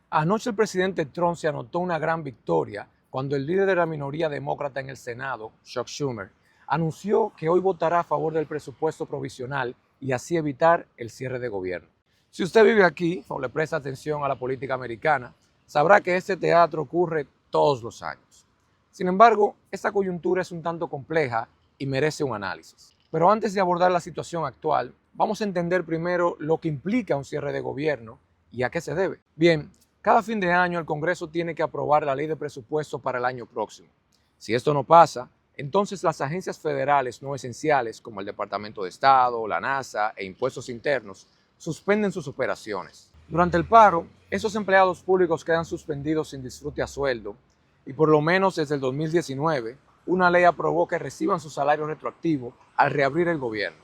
Anoche el presidente Trump se anotó una gran victoria cuando el líder de la minoría demócrata en el Senado, Chuck Schumer, anunció que hoy votará a favor del presupuesto provisional y así evitar el cierre de gobierno. Si usted vive aquí o le presta atención a la política americana, sabrá que este teatro ocurre todos los años. Sin embargo, esta coyuntura es un tanto compleja y merece un análisis. Pero antes de abordar la situación actual, vamos a entender primero lo que implica un cierre de gobierno y a qué se debe. Bien, cada fin de año el Congreso tiene que aprobar la ley de presupuesto para el año próximo. Si esto no pasa, entonces las agencias federales no esenciales como el Departamento de Estado, la NASA e impuestos internos suspenden sus operaciones. Durante el paro, esos empleados públicos quedan suspendidos sin disfrute a sueldo y por lo menos desde el 2019, una ley aprobó que reciban su salario retroactivo al reabrir el gobierno.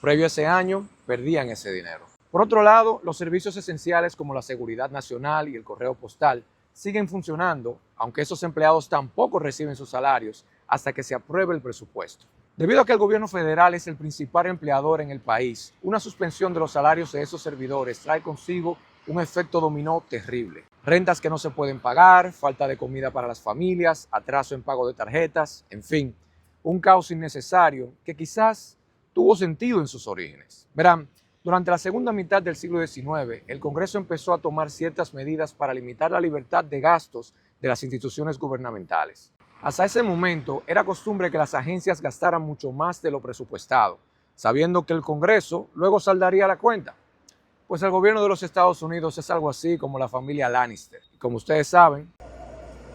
Previo a ese año, perdían ese dinero. Por otro lado, los servicios esenciales como la seguridad nacional y el correo postal siguen funcionando, aunque esos empleados tampoco reciben sus salarios hasta que se apruebe el presupuesto. Debido a que el gobierno federal es el principal empleador en el país, una suspensión de los salarios de esos servidores trae consigo un efecto dominó terrible. Rentas que no se pueden pagar, falta de comida para las familias, atraso en pago de tarjetas, en fin, un caos innecesario que quizás tuvo sentido en sus orígenes. Verán, durante la segunda mitad del siglo XIX, el Congreso empezó a tomar ciertas medidas para limitar la libertad de gastos de las instituciones gubernamentales. Hasta ese momento, era costumbre que las agencias gastaran mucho más de lo presupuestado, sabiendo que el Congreso luego saldaría la cuenta. Pues el gobierno de los Estados Unidos es algo así como la familia Lannister. Y como ustedes saben,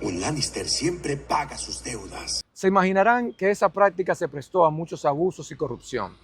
un Lannister siempre paga sus deudas. Se imaginarán que esa práctica se prestó a muchos abusos y corrupción,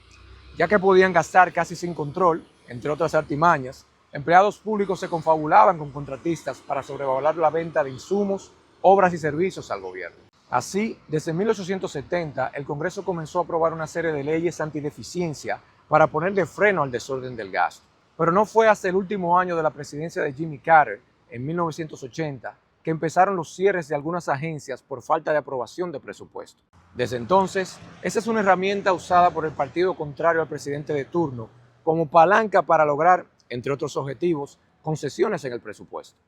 ya que podían gastar casi sin control, entre otras artimañas. Empleados públicos se confabulaban con contratistas para sobrevalorar la venta de insumos, obras y servicios al gobierno. Así, desde 1870, el Congreso comenzó a aprobar una serie de leyes antideficiencia para ponerle freno al desorden del gasto. Pero no fue hasta el último año de la presidencia de Jimmy Carter, en 1980, que empezaron los cierres de algunas agencias por falta de aprobación de presupuesto. Desde entonces, esa es una herramienta usada por el partido contrario al presidente de turno como palanca para lograr, entre otros objetivos, concesiones en el presupuesto.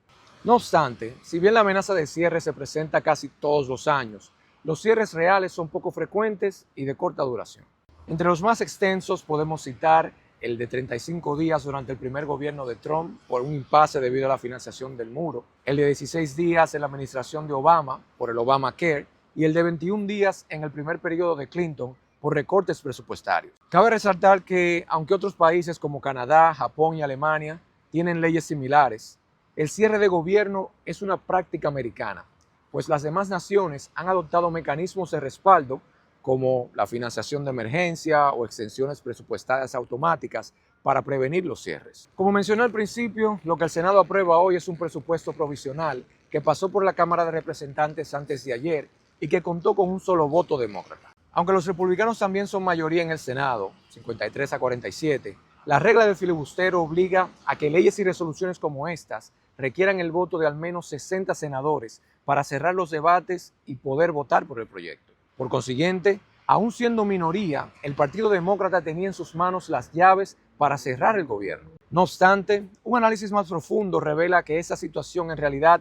No obstante, si bien la amenaza de cierre se presenta casi todos los años, los cierres reales son poco frecuentes y de corta duración. Entre los más extensos podemos citar el de 35 días durante el primer gobierno de Trump por un impasse debido a la financiación del muro, el de 16 días en la administración de Obama por el Obamacare y el de 21 días en el primer periodo de Clinton por recortes presupuestarios. Cabe resaltar que, aunque otros países como Canadá, Japón y Alemania tienen leyes similares, el cierre de gobierno es una práctica americana, pues las demás naciones han adoptado mecanismos de respaldo como la financiación de emergencia o extensiones presupuestarias automáticas para prevenir los cierres. Como mencioné al principio, lo que el Senado aprueba hoy es un presupuesto provisional que pasó por la Cámara de Representantes antes de ayer y que contó con un solo voto demócrata. Aunque los republicanos también son mayoría en el Senado, 53-47, la regla del filibustero obliga a que leyes y resoluciones como estas requieran el voto de al menos 60 senadores para cerrar los debates y poder votar por el proyecto. Por consiguiente, aún siendo minoría, el Partido Demócrata tenía en sus manos las llaves para cerrar el gobierno. No obstante, un análisis más profundo revela que esa situación en realidad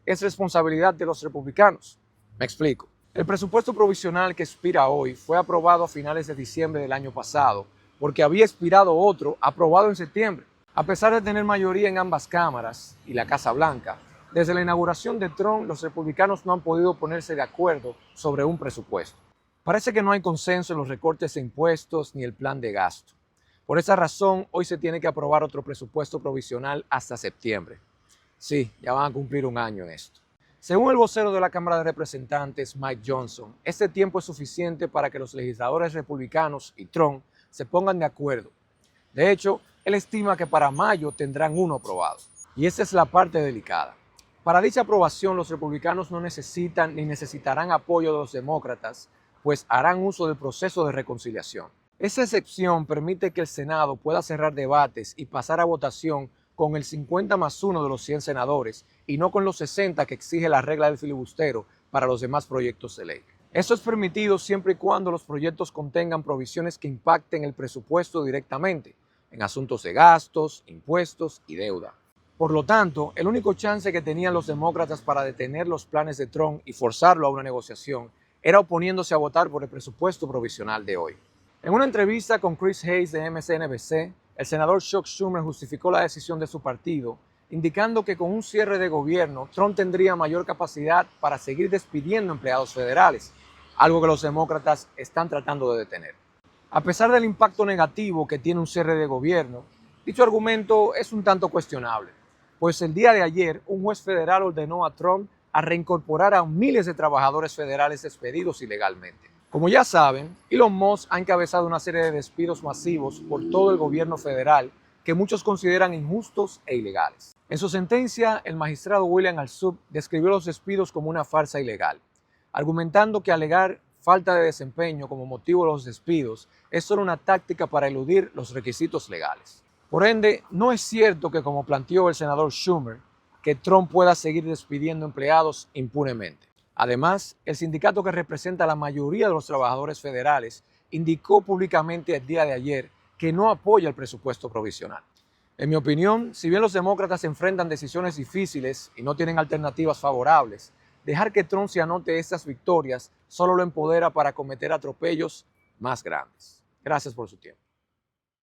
es responsabilidad de los republicanos. Me explico. El presupuesto provisional que expira hoy fue aprobado a finales de diciembre del año pasado, porque había expirado otro aprobado en septiembre. A pesar de tener mayoría en ambas cámaras y la Casa Blanca, desde la inauguración de Trump, los republicanos no han podido ponerse de acuerdo sobre un presupuesto. Parece que no hay consenso en los recortes de impuestos ni el plan de gasto. Por esa razón, hoy se tiene que aprobar otro presupuesto provisional hasta septiembre. Sí, ya van a cumplir un año en esto. Según el vocero de la Cámara de Representantes, Mike Johnson, este tiempo es suficiente para que los legisladores republicanos y Trump se pongan de acuerdo. De hecho, él estima que para mayo tendrán uno aprobado. Y esa es la parte delicada. Para dicha aprobación, los republicanos no necesitan ni necesitarán apoyo de los demócratas, pues harán uso del proceso de reconciliación. Esa excepción permite que el Senado pueda cerrar debates y pasar a votación con el 50+1 de los 100 senadores y no con los 60 que exige la regla del filibustero para los demás proyectos de ley. Eso es permitido siempre y cuando los proyectos contengan provisiones que impacten el presupuesto directamente en asuntos de gastos, impuestos y deuda. Por lo tanto, el único chance que tenían los demócratas para detener los planes de Trump y forzarlo a una negociación era oponiéndose a votar por el presupuesto provisional de hoy. En una entrevista con Chris Hayes de MSNBC, el senador Chuck Schumer justificó la decisión de su partido, indicando que con un cierre de gobierno, Trump tendría mayor capacidad para seguir despidiendo empleados federales, algo que los demócratas están tratando de detener. A pesar del impacto negativo que tiene un cierre de gobierno, dicho argumento es un tanto cuestionable, pues el día de ayer un juez federal ordenó a Trump a reincorporar a miles de trabajadores federales despedidos ilegalmente. Como ya saben, Elon Musk ha encabezado una serie de despidos masivos por todo el gobierno federal que muchos consideran injustos e ilegales. En su sentencia, el magistrado William Alsup describió los despidos como una farsa ilegal, argumentando que alegar falta de desempeño como motivo de los despidos es solo una táctica para eludir los requisitos legales. Por ende, no es cierto que, como planteó el senador Schumer, que Trump pueda seguir despidiendo empleados impunemente. Además, el sindicato que representa a la mayoría de los trabajadores federales indicó públicamente el día de ayer que no apoya el presupuesto provisional. En mi opinión, si bien los demócratas enfrentan decisiones difíciles y no tienen alternativas favorables, dejar que Trump se anote estas victorias solo lo empodera para cometer atropellos más grandes. Gracias por su tiempo.